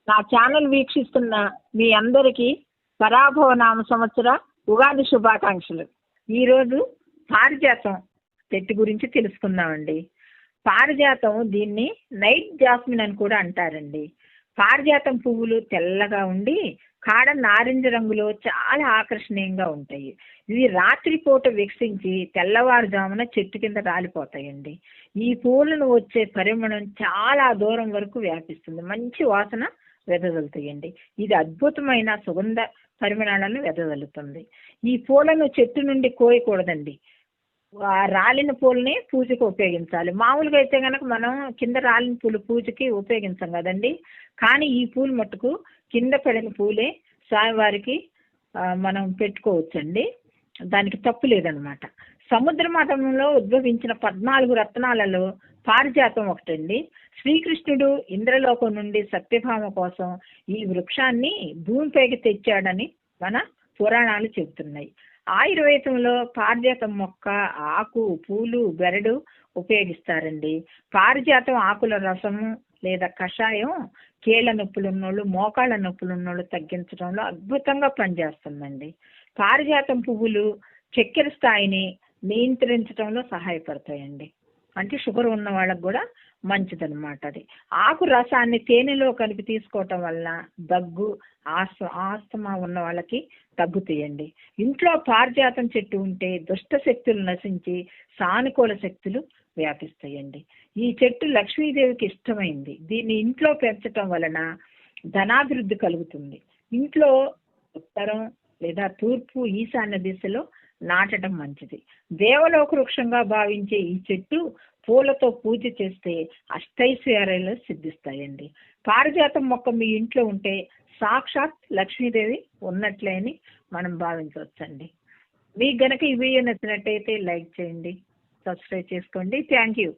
నా ఛానల్ వీక్షిస్తున్న మీ అందరికీ పరాభవ నామ సంవత్సర ఉగాది శుభాకాంక్షలు. ఈరోజు పారిజాతం చెట్టు గురించి తెలుసుకుందామండి. పారిజాతం దీన్ని నైట్ జాస్మిన్ అని కూడా అంటారండి. పారిజాతం పువ్వులు తెల్లగా ఉండి కాడ నారింజ రంగులో చాలా ఆకర్షణీయంగా ఉంటాయి. ఇవి రాత్రిపూట వికసించి తెల్లవారుజామున చెట్టు కింద రాలిపోతాయండి. ఈ పూలను వచ్చే పరిమళం చాలా దూరం వరకు వ్యాపిస్తుంది. మంచి వాసన వెదజల్లుతాయండి. ఇది అద్భుతమైన సుగంధ పరిమళాలను వెదజల్లుతుంది. ఈ పూలను చెట్టు నుండి కోయకూడదండి. రాలిన పూలని పూజకి ఉపయోగించాలి. మామూలుగా అయితే కనుక మనం కింద రాలిన పూలు పూజకి ఉపయోగించాం కదండి. కానీ ఈ పూలు మట్టుకు కింద పడిన పూలే స్వామివారికి మనం పెట్టుకోవచ్చండి. దానికి తప్పు లేదనమాట. సముద్ర మఠంలో ఉద్భవించిన 14 రత్నాలలో పారిజాతం ఒకటండి. శ్రీకృష్ణుడు ఇంద్రలోకం నుండి సత్యభామ కోసం ఈ వృక్షాన్ని భూమిపైకి తెచ్చాడని మన పురాణాలు చెబుతున్నాయి. ఆయుర్వేదంలో పారిజాతం మొక్క ఆకు, పూలు, బెరడు ఉపయోగిస్తారండి. పారిజాతం ఆకుల రసము లేదా కషాయం కీళ్ళ నొప్పులు ఉన్నోళ్ళు, మోకాళ్ళ నొప్పులు ఉన్నోళ్ళు తగ్గించడంలో అద్భుతంగా పనిచేస్తుందండి. పారిజాతం పువ్వులు చక్కెర స్థాయిని నియంత్రించడంలో సహాయపడతాయండి. అంటే షుగర్ ఉన్న వాళ్ళకు కూడా మంచిదన్నమాట. అది ఆకు రసాన్ని తేనెలో కలిపి తీసుకోవటం వలన దగ్గు, ఆస్తమా ఉన్న వాళ్ళకి తగ్గుతాయండి. ఇంట్లో పారిజాతం చెట్టు ఉంటే దుష్ట శక్తులు నశించి సానుకూల శక్తులు వ్యాపిస్తాయండి. ఈ చెట్టు లక్ష్మీదేవికి ఇష్టమైంది. దీన్ని ఇంట్లో పెంచటం వలన ధనాభివృద్ధి కలుగుతుంది. ఇంట్లో ఉత్తరం లేదా తూర్పు, ఈశాన్య దిశలో నాటడం మంచిది. దేవలోక వృక్షంగా భావించే ఈ చెట్టు పూలతో పూజ చేస్తే అష్టైశ్వర్యాలు సిద్ధిస్తాయండి. పారిజాతం మొక్క మీ ఇంట్లో ఉంటే సాక్షాత్ లక్ష్మీదేవి ఉన్నట్లే అని మనం భావించవచ్చండి. మీకు గనక ఈ వీడియో నచ్చినట్టయితే లైక్ చేయండి, సబ్స్క్రైబ్ చేసుకోండి. Thank you.